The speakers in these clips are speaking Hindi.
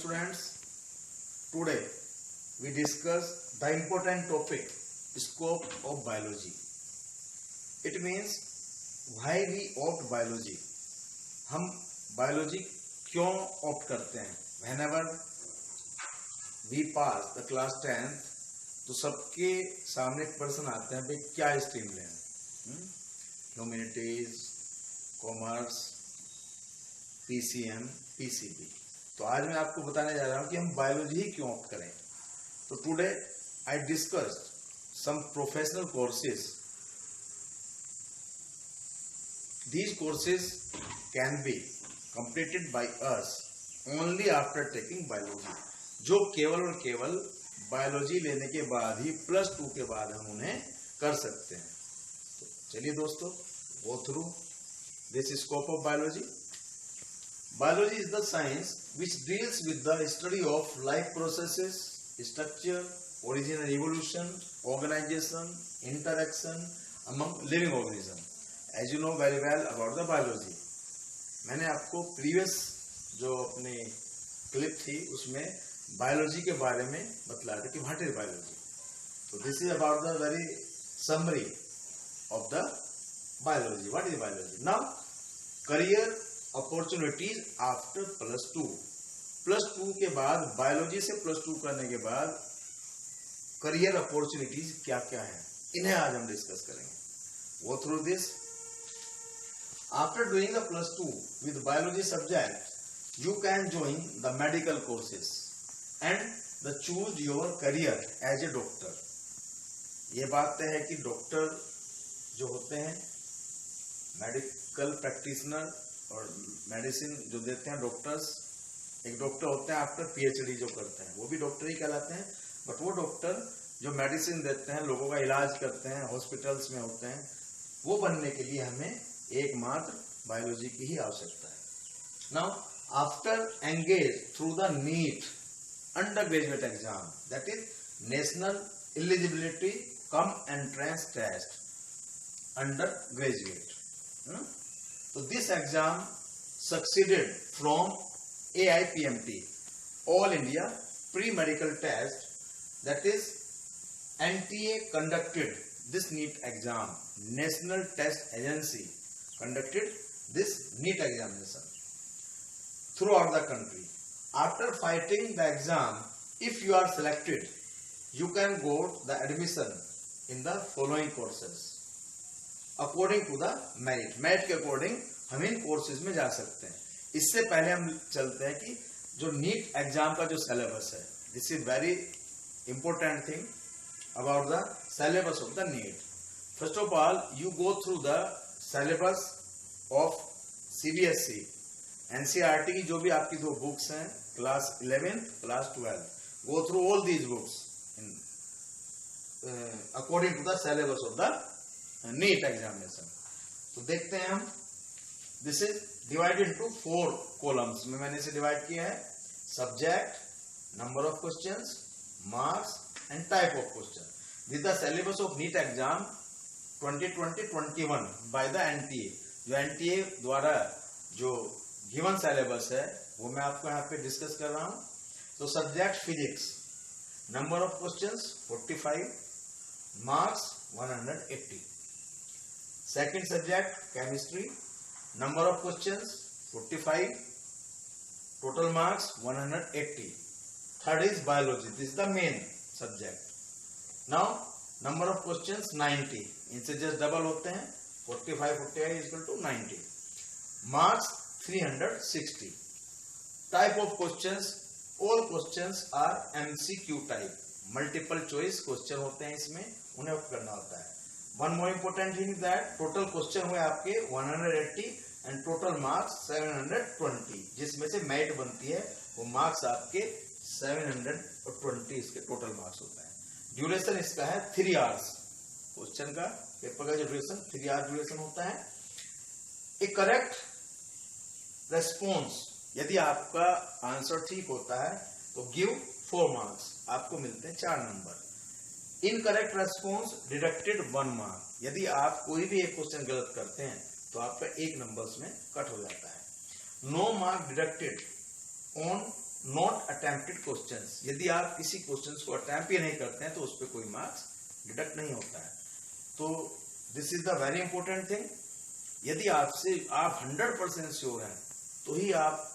students. Today we discuss the important topic scope of biology. It means why we opt biology. हम biology क्यों opt करते हैं? Whenever we pass the class 10th तो सबके सामने प्रश्न आते हैं भाई क्या स्ट्रीम लें, ह्यूमैनिटीज, कॉमर्स, पीसीएम, पीसीबी। तो आज मैं आपको बताने जा रहा हूं कि हम बायोलॉजी ही क्यों ऑप्ट करें। तो today I discussed some professional courses. These courses can be completed by us only after taking biology, जो केवल और केवल बायोलॉजी लेने के बाद ही +2 के बाद हम उन्हें कर सकते हैं। तो चलिए दोस्तों, गो through this scope of biology. Biology is the science which deals with the study of life processes, structure, origin and evolution, organization, interaction among living organisms. As you know very well about the biology. मैंने आपको प्रीवियस जो अपनी क्लिप थी उसमें बायोलॉजी के बारे में बतलाया था कि व्हाट इज बायोलॉजी। तो this is about the very summary of the biology. What is biology? Now career opportunities after +2 के बाद, बायोलॉजी से +2 करने के बाद करियर अपॉर्चुनिटीज क्या क्या है, इन्हें आज हम डिस्कस करेंगे। Go through this. After doing the +2 with biology subject you can join the medical courses and the choose your career as a doctor. ये बात तय है कि डॉक्टर जो होते हैं, मेडिकल प्रैक्टिशनर और मेडिसिन जो देते हैं डॉक्टर्स, एक डॉक्टर होते हैं आफ्टर पीएचडी जो करते हैं, वो भी डॉक्टर ही कहलाते हैं। बट वो डॉक्टर जो मेडिसिन देते हैं, लोगों का इलाज करते हैं, हॉस्पिटल्स में होते हैं, वो बनने के लिए हमें एकमात्र बायोलॉजी की ही आवश्यकता है। Now after engage through the NEET undergraduate exam, that is national eligibility cum entrance test undergraduate. So this exam succeeded from AIPMT, All India Pre-Medical Test, that is NTA conducted this NEET exam. National Test Agency conducted this NEET examination throughout the country. After fighting the exam, if you are selected, you can go the admission in the following courses. According to the merit के अकॉर्डिंग हम इन कोर्सेज में जा सकते हैं। इससे पहले हम चलते हैं कि जो नीट एग्जाम का जो सिलेबस है, this is very important thing about the syllabus of the NEET. First of all you go through the syllabus of CBSE, NCERT की जो भी आपकी 2 बुक्स हैं, class 11, class 12, go through all these books according to the syllabus of the NEET examination. तो देखते हैं हम, this is divided into 4 columns में मैंने इसे डिवाइड किया है। Subject, number of questions, marks and type of question. This the syllabus of NEET exam 2020-21 by the NTA. जो एनटीए द्वारा जो गिवन सिलेबस है वो मैं आपको यहाँ पे डिस्कस कर रहा हूं। तो subject physics, number of questions 45, marks 180। Second subject chemistry, number of questions 45, total marks 180. Third is biology, this is the main subject. Now number of questions 90, इनसे just double होते हैं, 45 is equal to 90. Marks 360. Type of questions, all questions are MCQ type, multiple choice question होते हैं, इसमें उन्हें ऑप्ट करना होता है। One more important thing is that total question हुए आपके 180 and total marks 720, जिसमें से मेरिट बनती है वो मार्क्स आपके 720 इसके टोटल मार्क्स होता है। ड्यूरेशन इसका है 3 आवर्स। क्वेश्चन का, पेपर का जो ड्यूरेशन 3 आवर ड्यूरेशन होता है। एक करेक्ट रेस्पॉन्स, यदि आपका आंसर ठीक होता है तो गिव 4 मार्क्स, आपको मिलते हैं 4 number. Incorrect response deducted 1 mark, यदि आप कोई भी एक क्वेश्चन गलत करते हैं तो आपका 1 नंबर में कट हो जाता है। No mark deducted on not attempted questions, यदि आप किसी क्वेश्चंस को अटेम्प्ट ही नहीं करते हैं तो उस पर कोई मार्क्स डिडक्ट नहीं होता है। तो this is the very important thing. यदि आपसे आप 100% श्योर हैं तो ही आप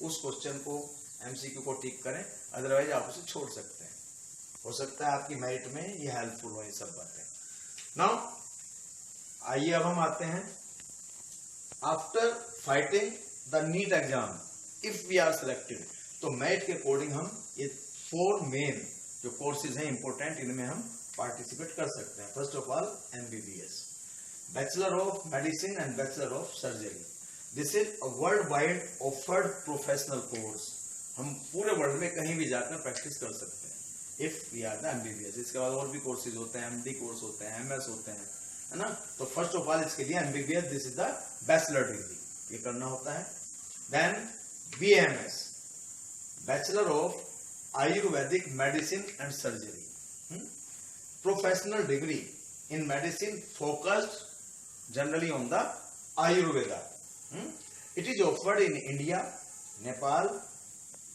उस क्वेश्चन को एमसीक्यू को टिक करें, अदरवाइज आप उसे छोड़ सकते हैं। हो सकता है आपकी मेरिट में ये हेल्पफुल हो ये सब बातें। नाउ आइए अब हम आते हैं, after fighting the NEET exam if we are selected, तो मेरिट के अकॉर्डिंग हम ये 4 मेन जो कोर्सेज हैं इंपॉर्टेंट, इनमें हम पार्टिसिपेट कर सकते हैं। First of all MBBS, bachelor of medicine and bachelor of surgery. This is a world wide offered professional course. हम पूरे वर्ल्ड में कहीं भी जाकर प्रैक्टिस कर सकते हैं if we are the MBBS. इसके बाद और भी कोर्सेज होते हैं, एमडी कोर्स होते हैं, एमएस होते हैं, है ना। तो फर्स्ट ऑफ ऑल इसके लिए MBBS, this is the bachelor degree, ये करना होता है। Then BMS, bachelor of Ayurvedic medicine and surgery, professional degree in medicine focused generally on the Ayurveda. It is offered in India, Nepal,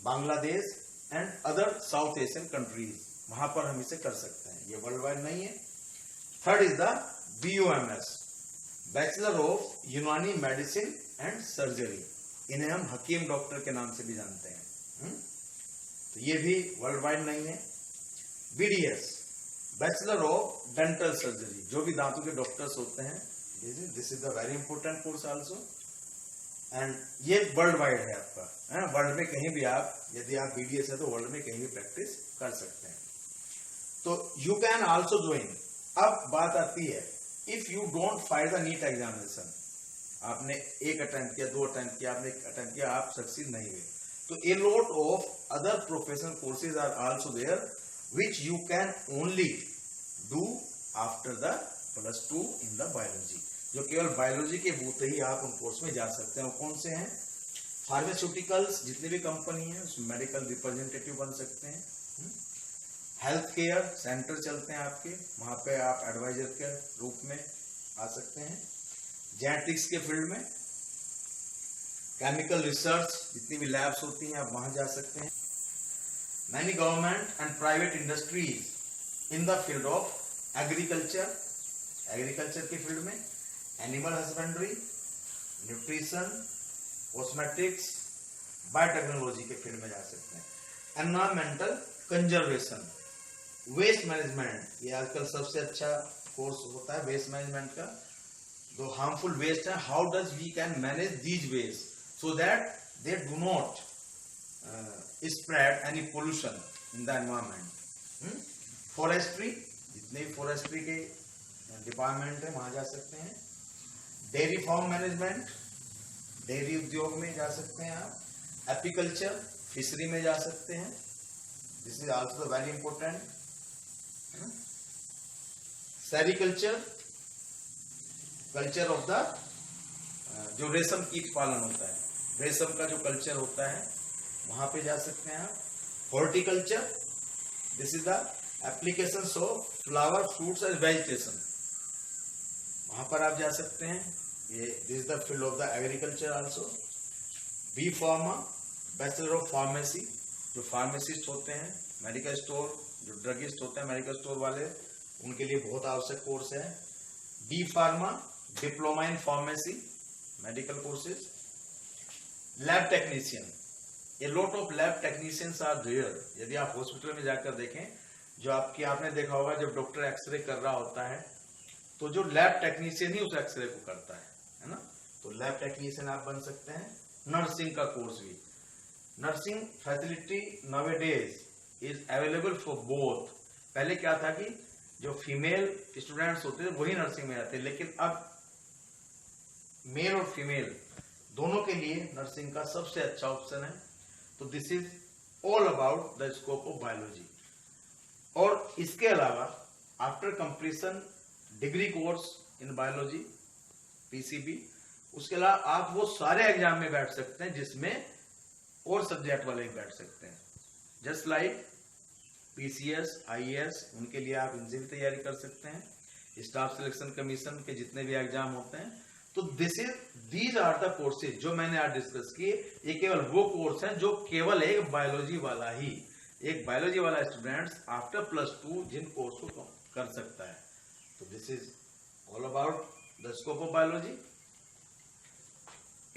Bangladesh and other South Asian countries. वहां पर हम इसे कर सकते हैं, ये वर्ल्ड वाइड नहीं है। Third is the BUMS, bachelor of यूनानी मेडिसिन एंड सर्जरी। इन्हें हम हकीम डॉक्टर के नाम से भी जानते हैं। तो ये भी वर्ल्ड वाइड नहीं है। BDS, bachelor of dental surgery, जो भी दांतों के डॉक्टर्स होते हैं, this is the very important course also, and ये वर्ल्ड वाइड है आपका। वर्ल्ड में कहीं भी आप, यदि आप BDS है तो वर्ल्ड में कहीं भी प्रैक्टिस कर सकते हैं। तो यू कैन आल्सो ज्वाइन। अब बात आती है, if you don't fight the NEET examination, आपने एक अटेम्प्ट किया, 2 अटेम्प्ट किया, आपने 1 अटेम्प्ट किया, आप सक्सीड नहीं हुए, तो a lot of other professional courses are also there which you can only do after the +2 in the biology, जो केवल बायोलॉजी के बूते ही आप उन कोर्स में जा सकते हैं। कौन से हैं? फार्मास्यूटिकल्स, जितनी भी कंपनी है उसमें मेडिकल रिप्रेजेंटेटिव बन सकते हैं। हेल्थ केयर सेंटर चलते हैं आपके, वहां पे आप एडवाइजर के रूप में आ सकते हैं। जेनेटिक्स के फील्ड में, केमिकल रिसर्च, जितनी भी लैब्स होती हैं आप वहां जा सकते हैं। Many government and private industries in the field of agriculture, agriculture के फील्ड में, animal husbandry, nutrition, cosmetics, biotechnology के फील्ड में जा सकते हैं। एनवायरमेंटल कंजर्वेशन, वेस्ट मैनेजमेंट, ये आजकल सबसे अच्छा कोर्स होता है वेस्ट मैनेजमेंट का। जो हार्मफुल वेस्ट है, how does we can manage these waste so that they do not spread any pollution in the environment। Forestry, जितने भी फॉरेस्ट्री के डिपार्टमेंट है वहां जा सकते हैं। डेयरी फार्म मैनेजमेंट, डेयरी उद्योग में जा सकते हैं आप। एपीकल्चर, फिशरी में जा सकते हैं, this is also very important. Sericulture, culture of the जो रेशम कीट पालन होता है, रेशम का जो कल्चर होता है वहां पे जा सकते हैं आप। Horticulture, this is the applications of flower, fruits and vegetation, वहां पर आप जा सकते हैं। ये this is the field of the agriculture also. B pharma, bachelor of pharmacy, जो फार्मेसिस्ट होते हैं, मेडिकल स्टोर, जो ड्रगिस्ट होते हैं मेडिकल स्टोर वाले, उनके लिए बहुत आवश्यक कोर्स है। D pharma, diploma in pharmacy, medical courses. Lab technician, a lot of lab technicians are there. यदि आप हॉस्पिटल में जाकर देखें, जो आपने देखा होगा जब डॉक्टर एक्सरे कर रहा होता है तो जो लैब टेक्नीशियन ही उस एक्सरे को करता है ना। तो लैब टेक्नीशियन आप बन सकते हैं। नर्सिंग का कोर्स भी, nursing facility nowadays is available for both. पहले क्या था कि जो फीमेल स्टूडेंट्स होते थे वही नर्सिंग में आते, लेकिन अब मेल और फीमेल दोनों के लिए नर्सिंग का सबसे अच्छा ऑप्शन है। तो this is all about the scope of biology. और इसके अलावा after completion degree course in biology PCB, उसके अलावा आप वो सारे एग्जाम में बैठ सकते हैं जिसमें और सब्जेक्ट वाले भी बैठ सकते हैं। जस्ट लाइक PCS, IAS, उनके लिए आप इनसे भी तैयारी कर सकते हैं। स्टाफ सिलेक्शन कमीशन के जितने भी एग्जाम होते हैं, तो दीज आर द कोर्सेज जो मैंने आज डिस्कस किए, ये केवल वो कोर्स है जो केवल एक बायोलॉजी वाला ही, एक बायोलॉजी वाला स्टूडेंट्स आफ्टर +2 जिन कोर्स को कर सकता है। तो this is all about the scope of biology.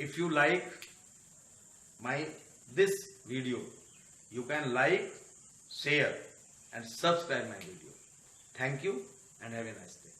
If you like my this video, you can like, share and subscribe my video. Thank you and have a nice day.